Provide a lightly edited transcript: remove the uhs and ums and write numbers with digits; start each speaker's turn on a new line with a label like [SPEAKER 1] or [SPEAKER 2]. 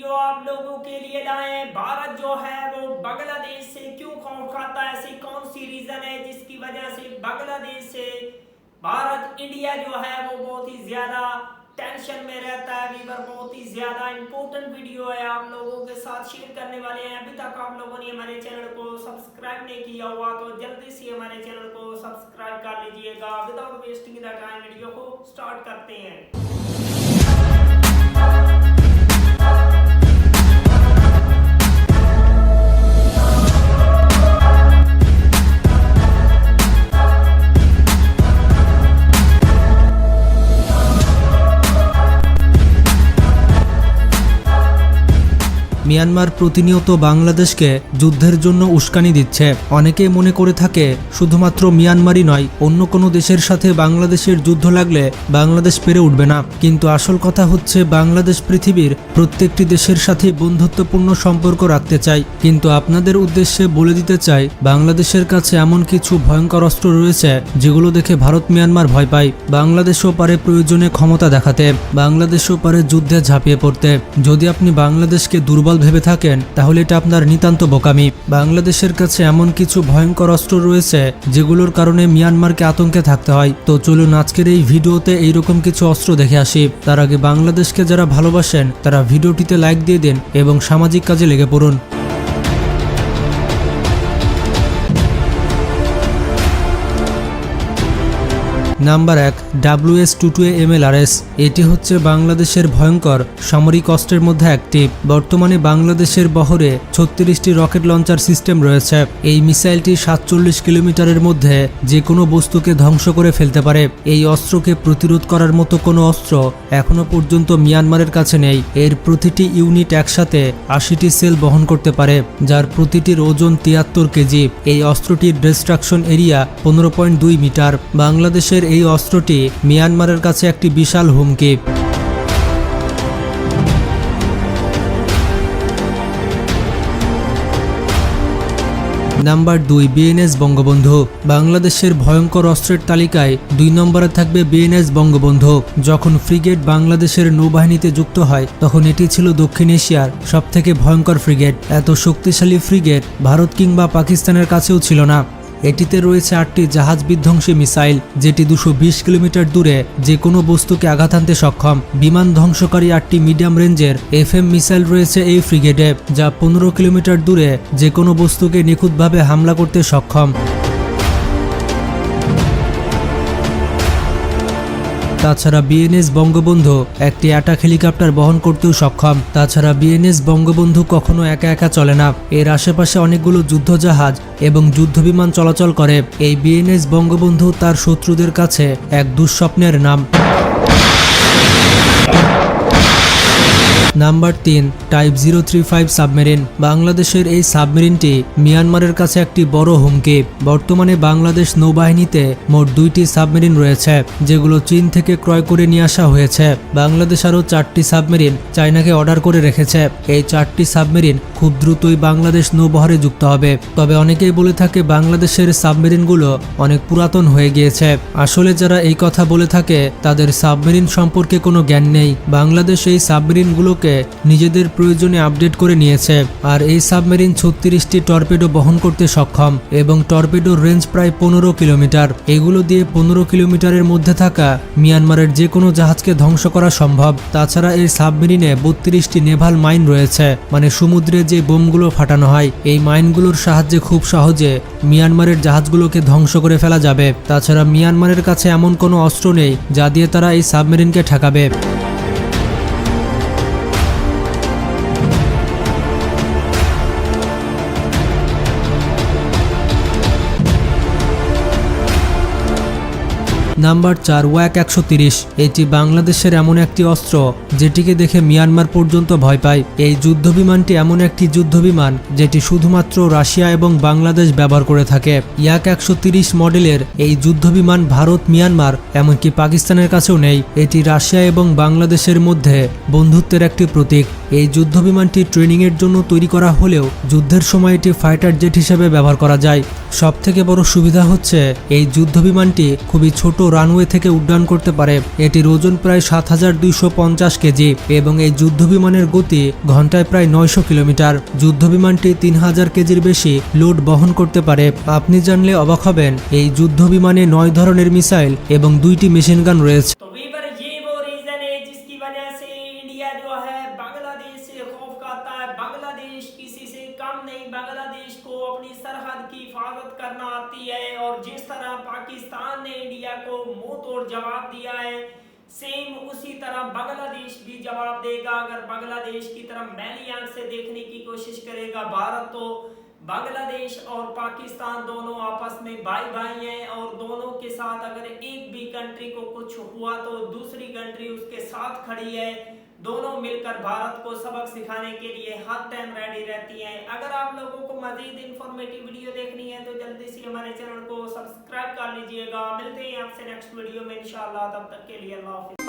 [SPEAKER 1] Video आप लोगों के लिए लाए। भारत जो है वो बांग्लादेश से क्यों खौफ खाता है, ऐसी कौन सी रीजन है जिसकी वजह से बांग्लादेश से भारत इंडिया जो है वो बहुत ही ज्यादा टेंशन में रहता है। वीवर बहुत ही ज्यादा इंपॉर्टेंट वीडियो है, आप लोगों के साथ शेयर करने वाले हैं। अभी तक आप लोगों ने हमारे चैनल को सब्सक्राइब नहीं किया हुआ तो जल्दी से हमारे चैनल को सब्सक्राइब कर लीजिएगा। Without wasting the time video को स्टार्ट करते हैं।
[SPEAKER 2] মিয়ানমার প্রতিনিয়ত বাংলাদেশকে যুদ্ধের জন্য উস্কানি দিচ্ছে। অনেকেই মনে করে থাকে শুধুমাত্র মিয়ানমারই নয়, অন্য কোনো দেশের সাথে বাংলাদেশের যুদ্ধ লাগলে বাংলাদেশ পেরে উঠবে না। কিন্তু আসল কথা হচ্ছে বাংলাদেশ পৃথিবীর প্রত্যেকটি দেশের সাথে বন্ধুত্বপূর্ণ সম্পর্ক রাখতে চায়। কিন্তু আপনাদের উদ্দেশ্যে বলে দিতে চাই, বাংলাদেশের কাছে এমন কিছু ভয়ঙ্কর অস্ত্র রয়েছে যেগুলো দেখে ভারত মিয়ানমার ভয় পায়। বাংলাদেশও পারে প্রয়োজনে ক্ষমতা দেখাতে, বাংলাদেশও পারে যুদ্ধে ঝাঁপিয়ে পড়তে। যদি আপনি বাংলাদেশকে দুর্বল ভেবে থাকেন তাহলে এটা আপনার নিতান্ত বোকামি। বাংলাদেশের কাছে এমন কিছু ভয়ঙ্কর অস্ত্র রয়েছে যেগুলোর কারণে মিয়ানমারকে আতঙ্কে থাকতে হয়। তো চলুন আজকের এই ভিডিওতে এইরকম কিছু অস্ত্র দেখে আসি। তার আগে বাংলাদেশকে যারা ভালোবাসেন তারা ভিডিওটিতে লাইক দিয়ে দিন এবং সামাজিক কাজে লেগে পড়ুন। Number 1, WS-22A-MLRS। এটি হচ্ছে বাংলাদেশের ভয়ঙ্কর সামরিক অস্ত্রের মধ্যে একটি। বর্তমানে বাংলাদেশের বহরে 36টি রকেট লঞ্চার সিস্টেম রয়েছে। এই মিসাইলটি 47 কিলোমিটারের মধ্যে যে কোনো বস্তুকে ধ্বংস করে ফেলতে পারে। এই অস্ত্রকে প্রতিরোধ করার মতো কোনো অস্ত্র এখনো পর্যন্ত মিয়ানমারের কাছে নেই। এর প্রতিটি ইউনিট একসাথে 80টি সেল বহন করতে পারে, যার প্রতিটির ওজন 73 কেজি। এই অস্ত্রটির ডিস্ট্রাকশন এরিয়া 15.2 মিটার। বাংলাদেশের এই অস্ত্রটি মিয়ানমারের কাছে একটি বিশাল হুমকি। Number 2, BNS Bangabandhu. বাংলাদেশের ভয়ঙ্কর অস্ত্রের তালিকায় 2 নম্বরে থাকবে বিএনএস বঙ্গবন্ধু। যখন ফ্রিগেট বাংলাদেশের নৌবাহিনীতে যুক্ত হয় তখন এটি ছিল দক্ষিণ এশিয়ার সবথেকে ভয়ঙ্কর ফ্রিগেট। এত শক্তিশালী ফ্রিগেট ভারত কিংবা পাকিস্তানের কাছেও ছিল না। এটিতে রয়েছে 8টি জাহাজ বিধ্বংসী মিসাইল, যেটি 220 কিলোমিটার দূরে যে কোনো বস্তুকে আঘাত আনতে সক্ষম। বিমান ধ্বংসকারী 8টি মিডিয়াম রেঞ্জের FM মিসাইল রয়েছে এই ফ্রিগেটে, যা 15 কিলোমিটার দূরে যে কোনো বস্তুকে নিখুঁতভাবে হামলা করতে সক্ষম। তাছাড়া বিএনএস বঙ্গবন্ধু একটি অ্যাটাক হেলিকপ্টার বহন করতেও সক্ষম। তাছাড়া বিএনএস বঙ্গবন্ধু কখনো একা একা চলে না, এর আশেপাশে অনেকগুলো যুদ্ধজাহাজ এবং যুদ্ধবিমান চলাচল করে। এই বিএনএস বঙ্গবন্ধু তার শত্রুদের কাছে এক দুঃস্বপ্নের নাম। Number 3, type 035 submarine. বাংলাদেশের এই সাবমেরিনটি মিয়ানমারের কাছে একটি বড় হুমকি। বর্তমানে বাংলাদেশ নৌবাহিনীতে মোট 2টি সাবমেরিন রয়েছে, যেগুলো চীন থেকে ক্রয় করে নিয়ে আসা হয়েছে। বাংলাদেশ আরও 4টি সাবমেরিন চায়নাকে অর্ডার করে রেখেছে। এই 4টি সাবমেরিন খুব দ্রুতই বাংলাদেশ নৌবহরে যুক্ত হবে। তবে অনেকেই বলে থাকে বাংলাদেশের সাবমেরিনগুলো অনেক পুরাতন হয়ে গিয়েছে। আসলে যারা এই কথা বলে থাকে তাদের সাবমেরিন সম্পর্কে কোনো জ্ঞান নেই। বাংলাদেশ এই সাবমেরিনগুলো নিজেদের প্রয়োজনে আপডেট করে নিয়েছে। আর এই সাবমেরিন 36টি টর্পেডো বহন করতে সক্ষম এবং টর্পেডোর রেঞ্জ প্রায় 15 কিলোমিটার। এগুলো দিয়ে 15 কিলোমিটারের মধ্যে থাকা মিয়ানমারের যে কোনো জাহাজকে ধ্বংস করা সম্ভব। তাছাড়া এই সাবমেরিনে 32টি নেভাল মাইন রয়েছে, মানে সমুদ্রে যে বোমগুলো ফাটানো হয়। এই মাইনগুলোর সাহায্যে খুব সহজে মিয়ানমারের জাহাজগুলোকে ধ্বংস করে ফেলা যাবে। তাছাড়া মিয়ানমারের কাছে এমন কোনো অস্ত্র নেই যা দিয়ে তারা এই সাবমেরিনকে ঠেকাবে। Number 4, WAC-130। এটি বাংলাদেশের এমন একটি অস্ত্র যেটিকে দেখে মিয়ানমার পর্যন্ত ভয় পায়। এই যুদ্ধবিমানটি এমন একটি যুদ্ধবিমান যেটি শুধুমাত্র রাশিয়া এবং বাংলাদেশ ব্যবহার করে থাকে। WAC-130 মডেলের এই যুদ্ধবিমান ভারত, মিয়ানমার এমনকি পাকিস্তানের কাছেও নেই। এটি রাশিয়া এবং বাংলাদেশের মধ্যে বন্ধুত্বের একটি প্রতীক। এই যুদ্ধবিমানটি ট্রেনিংয়ের জন্য তৈরি করা হলেও যুদ্ধের সময় এটি ফাইটার জেট হিসেবে ব্যবহার করা যায়। সবথেকে বড় সুবিধা হচ্ছে এই যুদ্ধবিমানটি খুবই ছোট রানওয়ে থেকে উড্ডয়ন করতে পারে। এটির ওজন প্রায় 7250 কেজি এবং এই যুদ্ধবিমানের গতি ঘন্টায় প্রায় 900 কিলোমিটার। যুদ্ধবিমানটি 3000 কেজির বেশি লোড বহন করতে পারে। আপনি জানলে অবাক হবেন, এই যুদ্ধবিমানে 9 ধরনের মিসাইল এবং 2টি মেশিনগান রয়েছে।
[SPEAKER 1] तो वीवर ये वो रीजन है जिसकी वजह से इंडिया जो है बांग्लादेश से खौफ खाता है। बांग्लादेश किसी से कम नहीं, बांग्लादेश को अपनी सरहद की हिफाजत करना आती है और जिस तरह पाकिस्तान ने इंडिया को मुंह तोड़ जवाब दिया है, सेम उसी तरह बांग्लादेश भी जवाब देगा। अगर बांग्लादेश की तरफ मैली आंख से देखने की कोशिश करेगा भारत, तो बांग्लादेश और पाकिस्तान दोनों आपस में भाई भाई हैं और दोनों के साथ अगर एक भी कंट्री को कुछ हुआ तो दूसरी कंट्री उसके साथ खड़ी है। दोनों मिलकर भारत को सबक सिखाने के लिए हर टाइम रेडी रहती हैं। अगर आप लोगों को मजीद इंफॉर्मेटिव वीडियो देखनी है तो जल्दी से हमारे चैनल को सब्सक्राइब कर लीजिएगा। मिलते हैं आपसे नेक्स्ट वीडियो में इंशाल्लाह, तब तक के लिए अल्लाह हाफिज़।